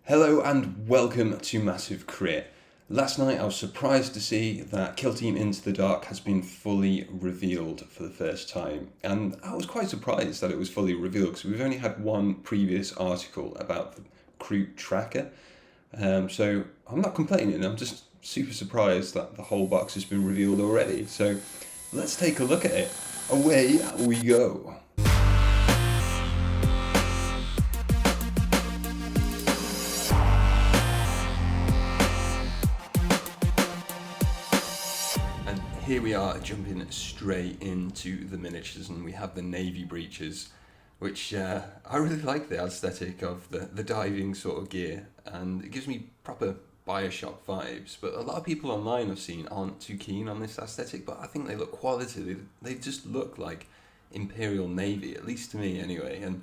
Hello and welcome to Massive Crit. Last night I was surprised to see that Kill Team Into the Dark has been fully revealed for the first time. And I was quite surprised that it was fully revealed because we've only had one previous article about the Crew Tracker. So I'm not complaining, I'm just super surprised that the whole box has been revealed already. So let's take a look at it. Away we go. Here we are jumping straight into the miniatures, and we have the navy breaches, which I really like the aesthetic of the diving sort of gear, and it gives me proper Bioshock vibes. But a lot of people online I've seen aren't too keen on this aesthetic, but I think they look quality. They just look like Imperial Navy, at least to me anyway. And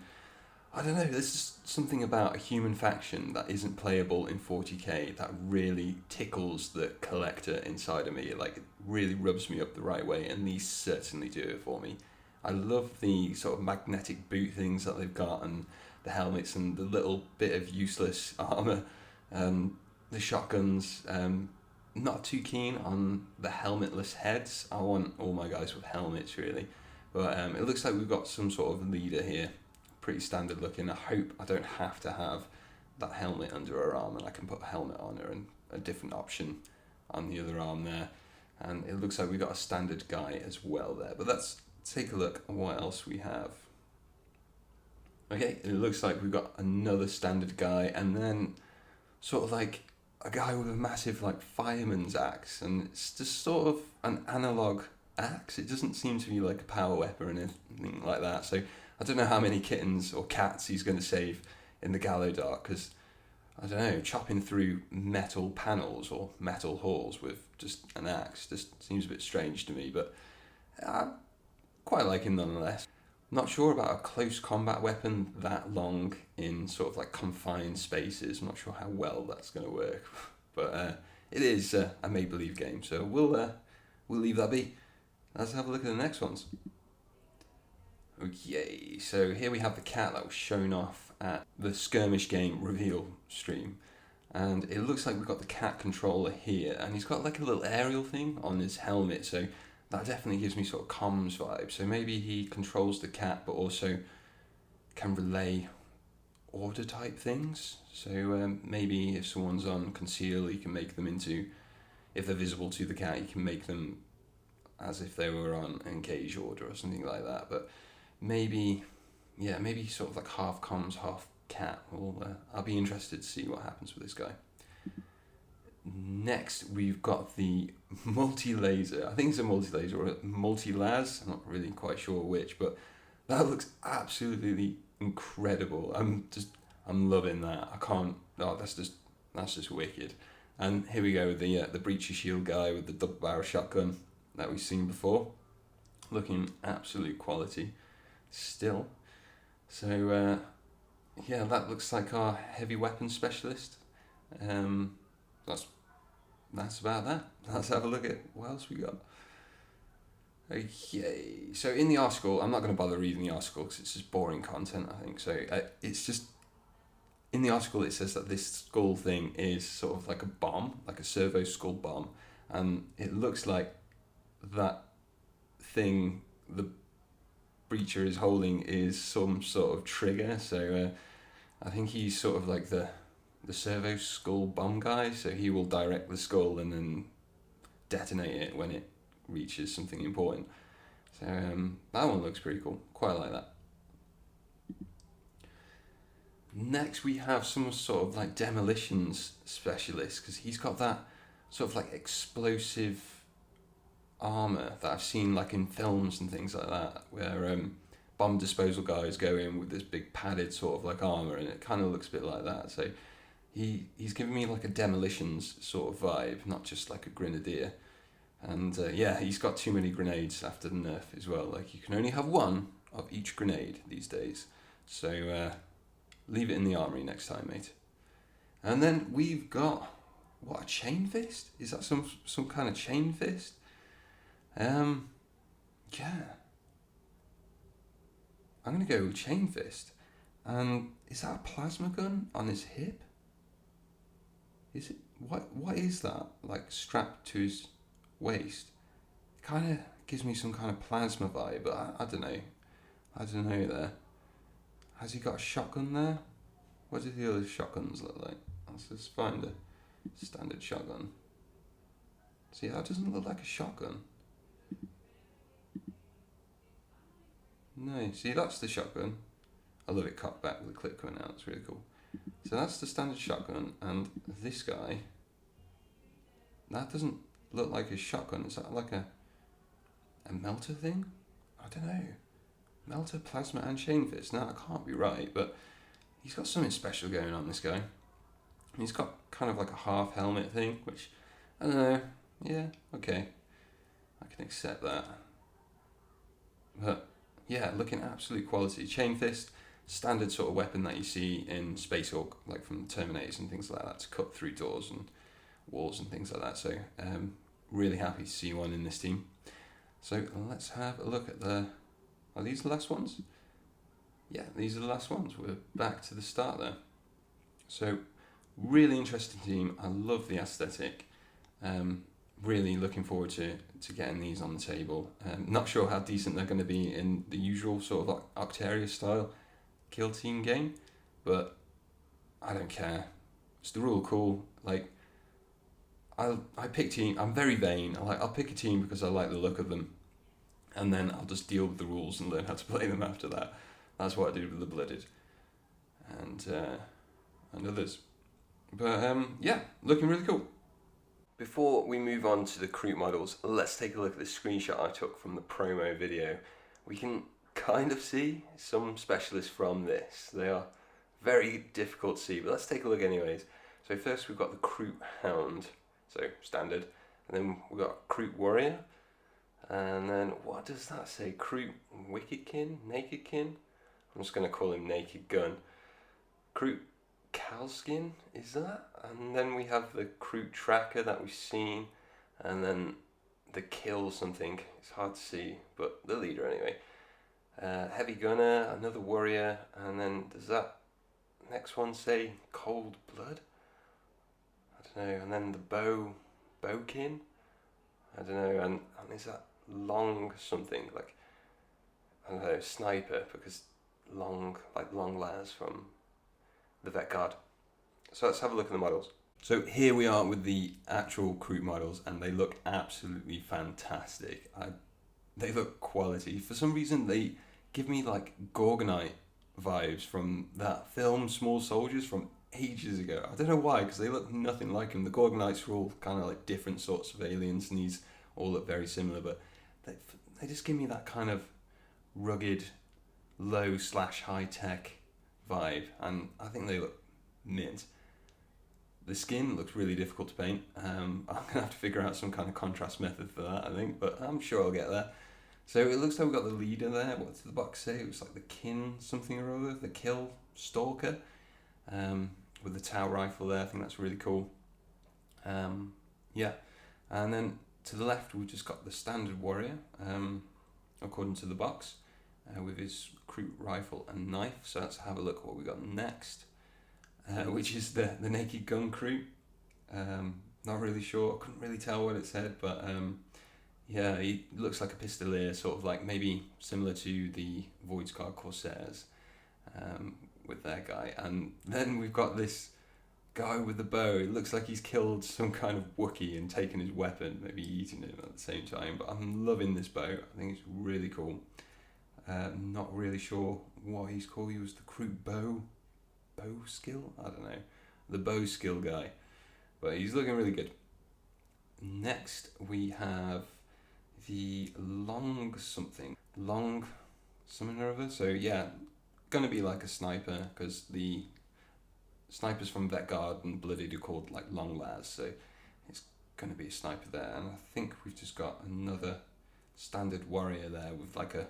I don't know, there's just something about a human faction that isn't playable in 40k that really tickles the collector inside of me. Like, it really rubs me up the right way, and these certainly do it for me. I love the sort of magnetic boot things that they've got, and the helmets, and the little bit of useless armour, the shotguns. Not too keen on the helmetless heads. I want all my guys with helmets, really. But it looks like we've got some sort of leader here. Pretty standard looking. I hope I don't have to have that helmet under her arm, and I can put a helmet on her and a different option on the other arm there. And it looks like we've got a standard guy as well there. But let's take a look at what else we have. Okay, it looks like we've got another standard guy, and then sort of like a guy with a massive like fireman's axe, and it's just sort of an analog axe. It doesn't seem to be like a power weapon or anything like that. So I don't know how many kittens or cats he's going to save in the Gallowdark, because, I don't know, chopping through metal panels or metal halls with just an axe just seems a bit strange to me, but I quite like him nonetheless. Not sure about a close combat weapon that long in sort of like confined spaces. I'm not sure how well that's going to work, but it is a make-believe game, so we'll leave that be. Let's have a look at the next ones. Okay, so here we have the cat that was shown off at the Skirmish Game reveal stream, and it looks like we've got the cat controller here, and he's got like a little aerial thing on his helmet, so that definitely gives me sort of comms vibes. So maybe he controls the cat but also can relay order type things. So maybe if someone's on conceal, you can make them into, if they're visible to the cat, you can make them as if they were on engage order or something like that. But maybe sort of like half comms, half cat. Well, I'll be interested to see what happens with this guy. Next, we've got the multi-laser. I think it's a multi-laser or a multi-las. I'm not really quite sure which, but that looks absolutely incredible. I'm loving that. That's just wicked. And here we go, the breach of shield guy with the double barrel shotgun that we've seen before, looking absolute quality still. So that looks like our heavy weapons specialist. That's about that. Let's have a look at what else we got. Okay, so in the article, I'm not going to bother reading the article because it's just boring content, I think. So it's just, in the article it says that this skull thing is sort of like a bomb, like a servo skull bomb, and it looks like that thing the breacher is holding is some sort of trigger. So I think he's sort of like the servo skull bomb guy, so he will direct the skull and then detonate it when it reaches something important. So that one looks pretty cool. Quite like that. Next we have some sort of like demolitions specialist, because he's got that sort of like explosive armor that I've seen like in films and things like that, where bomb disposal guys go in with this big padded sort of like armor, and it kind of looks a bit like that. So he's giving me like a demolitions sort of vibe, not just like a grenadier. And he's got too many grenades after the nerf as well. Like, you can only have one of each grenade these days. So leave it in the armory next time, mate. And then we've got, what, a chain fist? Is that some kind of chain fist? Yeah. I'm going to go with chain fist. And is that a plasma gun on his hip? Is it what is that? Like strapped to his waist? Kind of gives me some kind of plasma vibe, but I don't know. I don't know there. Has he got a shotgun there? What do the other shotguns look like? Let's just find a standard shotgun. See, that doesn't look like a shotgun. No, see, that's the shotgun. I love it cut back with the clip coming out, it's really cool. So that's the standard shotgun, and this guy, that doesn't look like a shotgun. Is that like a melter thing? I don't know. Melter, plasma, and chain fist. Now, that can't be right, but he's got something special going on, this guy. He's got kind of like a half helmet thing, which, I don't know. Yeah, okay. I can accept that. But, yeah, looking absolute quality. Chain fist, standard sort of weapon that you see in Space Hulk, like from Terminators and things like that, to cut through doors and walls and things like that. So, really happy to see one in this team. So, let's have a look at the... Are these the last ones? Yeah, these are the last ones. We're back to the start there. So, really interesting team. I love the aesthetic. Really looking forward to getting these on the table. Not sure how decent they're going to be in the usual sort of like Octaria style kill team game, but I don't care. They're all cool. Like, I pick team. I'm very vain. I'll pick a team because I like the look of them, and then I'll just deal with the rules and learn how to play them after that. That's what I did with the Blooded and others. But yeah, looking really cool. Before we move on to the Kroot models, let's take a look at the screenshot I took from the promo video. We can kind of see some specialists from this. They are very difficult to see, but let's take a look anyways. So first we've got the Kroot Hound, so standard, and then we've got Kroot Warrior, and then what does that say? Kroot Wickedkin? Nakedkin? I'm just going to call him Naked Gun. Kroot Kalskin, is that? And then we have the Kroot Tracker that we've seen, and then the Kill something. It's hard to see, but the leader anyway. Heavy Gunner, another Warrior, and then does that next one say Cold Blood? I don't know. And then the Bowkin? I don't know. And is that Long something? Like, I don't know, Sniper, because Long Laz from the Vet Guard. So let's have a look at the models. So here we are with the actual Kroot models, and they look absolutely fantastic. They look quality. For some reason, they give me like Gorgonite vibes from that film Small Soldiers from ages ago. I don't know why, because they look nothing like him. The Gorgonites are all kind of like different sorts of aliens, and these all look very similar, but they just give me that kind of rugged, low/high tech vibe, and I think they look mint. The skin looks really difficult to paint. I'm gonna have to figure out some kind of contrast method for that, I think, but I'm sure I'll get there. So it looks like we've got the leader there. What did the box say? It was like the Kin something or other, the Kill Stalker, with the Tau rifle there. I think that's really cool. Yeah, and then to the left we've just got the standard warrior, according to the box, with his Kroot rifle and knife. So let's have a look at what we got next, which is the Naked Gun Kroot. Not really sure. I couldn't really tell what it said, but yeah, he looks like a pistolier, sort of like maybe similar to the Void Guard Corsairs, with their guy. And then we've got this guy with the bow. It looks like he's killed some kind of Wookiee and taken his weapon, maybe eating him at the same time. But I'm loving this bow. I think it's really cool. Not really sure what he's called. He was the Kroot bow skill? I don't know. The bow skill guy. But he's looking really good. Next we have the Long something or other. So yeah, gonna be like a sniper, because the snipers from Vet Guard and Blooded are called like Long Laz, so it's gonna be a sniper there. And I think we've just got another standard warrior there with like a,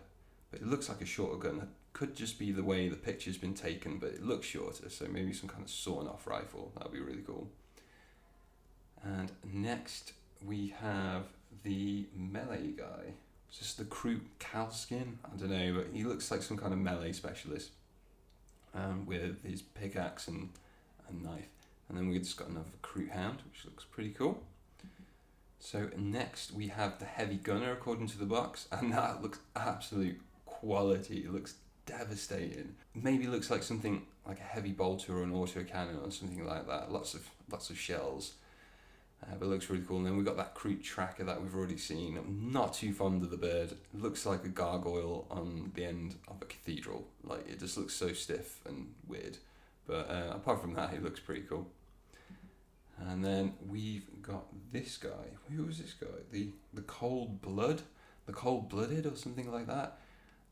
but it looks like a shorter gun. It could just be the way the picture's been taken, but it looks shorter, so maybe some kind of sawn off rifle. That'd be really cool. And next we have the melee guy. It's just the Kroot Kalskin. I don't know, but he looks like some kind of melee specialist, with his pickaxe and knife. And then we just got another Kroot Hound, which looks pretty cool. So next we have the Heavy Gunner according to the box, and that looks absolute quality. It looks devastating. Maybe looks like something like a heavy bolter or an autocannon or something like that. Lots of shells. But it looks really cool. And then we've got that Kroot Tracker that we've already seen. I'm not too fond of the bird. It looks like a gargoyle on the end of a cathedral. Like, it just looks so stiff and weird. But apart from that, it looks pretty cool. And then we've got this guy. Who was this guy? The Cold Blood? The Cold Blooded or something like that.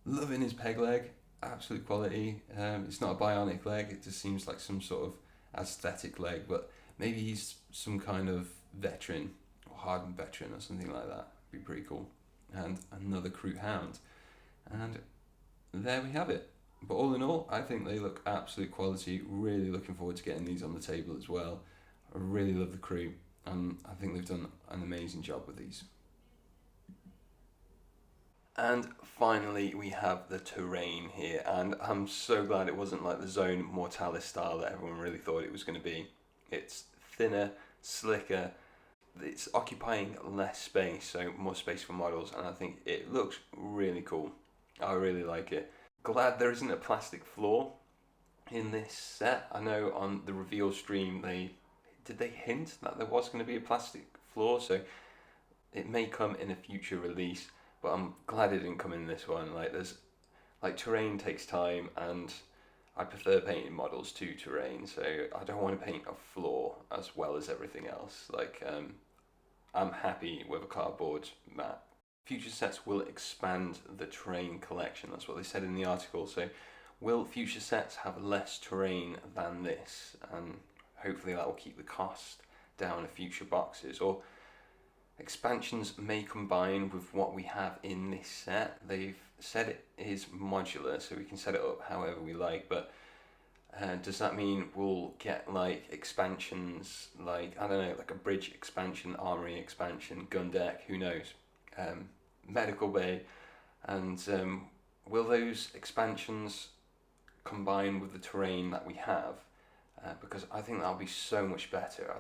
Loving his peg leg. Absolute quality. It's not a bionic leg. It just seems like some sort of aesthetic leg. But maybe he's some kind of veteran or hardened veteran or something like that. Be pretty cool. And another Kroot Hound. And there we have it. But all in all, I think they look absolute quality. Really looking forward to getting these on the table as well. I really love the Kroot, and I think they've done an amazing job with these. And finally, we have the terrain here, and I'm so glad it wasn't like the Zone Mortalis style that everyone really thought it was going to be. It's thinner, slicker, it's occupying less space, so more space for models, and I think it looks really cool. I really like it. Glad there isn't a plastic floor in this set. I know on the reveal stream did they hint that there was going to be a plastic floor, so it may come in a future release, but I'm glad it didn't come in this one. Like terrain takes time, and I prefer painting models to terrain, so I don't want to paint a floor as well as everything else. I'm happy with a cardboard mat. Future sets will expand the terrain collection, that's what they said in the article, so will future sets have less terrain than this? And hopefully that will keep the cost down of future boxes. Or expansions may combine with what we have in this set. They've said it is modular, so we can set it up however we like, but does that mean we'll get like expansions, like, I don't know, like a bridge expansion, armory expansion, gun deck, who knows, medical bay, and will those expansions combine with the terrain that we have? Because I think that'll be so much better.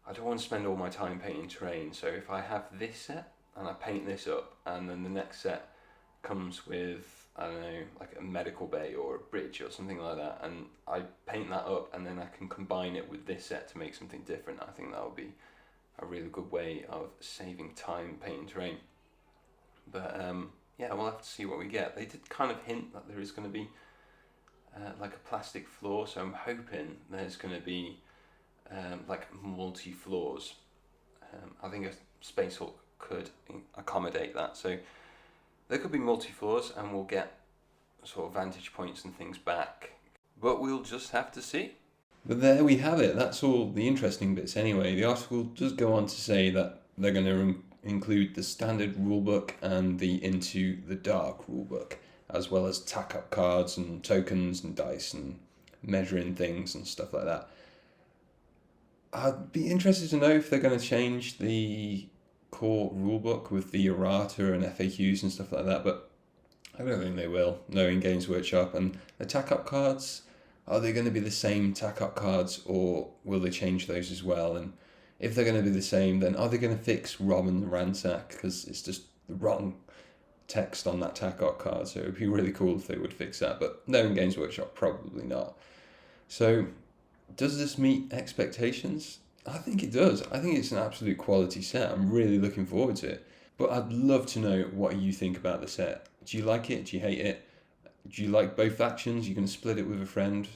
I don't want to spend all my time painting terrain, so if I have this set and I paint this up, and then the next set comes with, I don't know, like a medical bay or a bridge or something like that, and I paint that up and then I can combine it with this set to make something different, I think that would be a really good way of saving time painting terrain. But yeah, we'll have to see what we get. They did kind of hint that there is going to be like a plastic floor, so I'm hoping there's going to be like multi-floors. I think a Space Hulk could accommodate that, so there could be multi-floors and we'll get sort of vantage points and things back, but we'll just have to see. But there we have it. That's all the interesting bits anyway. The article does go on to say that they're going to include the standard rulebook and the Into the Dark rulebook, as well as tack-up cards and tokens and dice and measuring things and stuff like that. I'd be interested to know if they're going to change the core rulebook with the errata and FAQs and stuff like that, but I don't think they will, knowing Games Workshop. And the tack-up cards, are they going to be the same tack-up cards, or will they change those as well? And if they're going to be the same, then are they going to fix Rob and Ransack? Because it's just the wrong text on that tack-up card, so it would be really cool if they would fix that, but knowing Games Workshop, probably not. So does this meet expectations? I think it does. I think it's an absolute quality set. I'm really looking forward to it. But I'd love to know what you think about the set. Do you like it? Do you hate it? Do you like both factions? You're going to split it with a friend?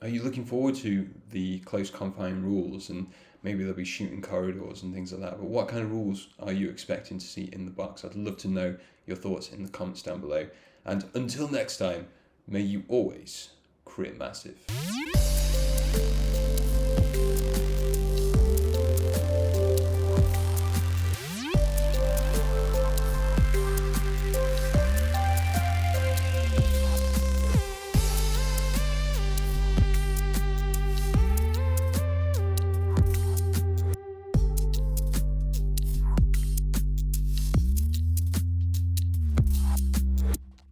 Are you looking forward to the close confine rules, and maybe there'll be shooting corridors and things like that? But what kind of rules are you expecting to see in the box? I'd love to know your thoughts in the comments down below. And until next time, may you always crit massive.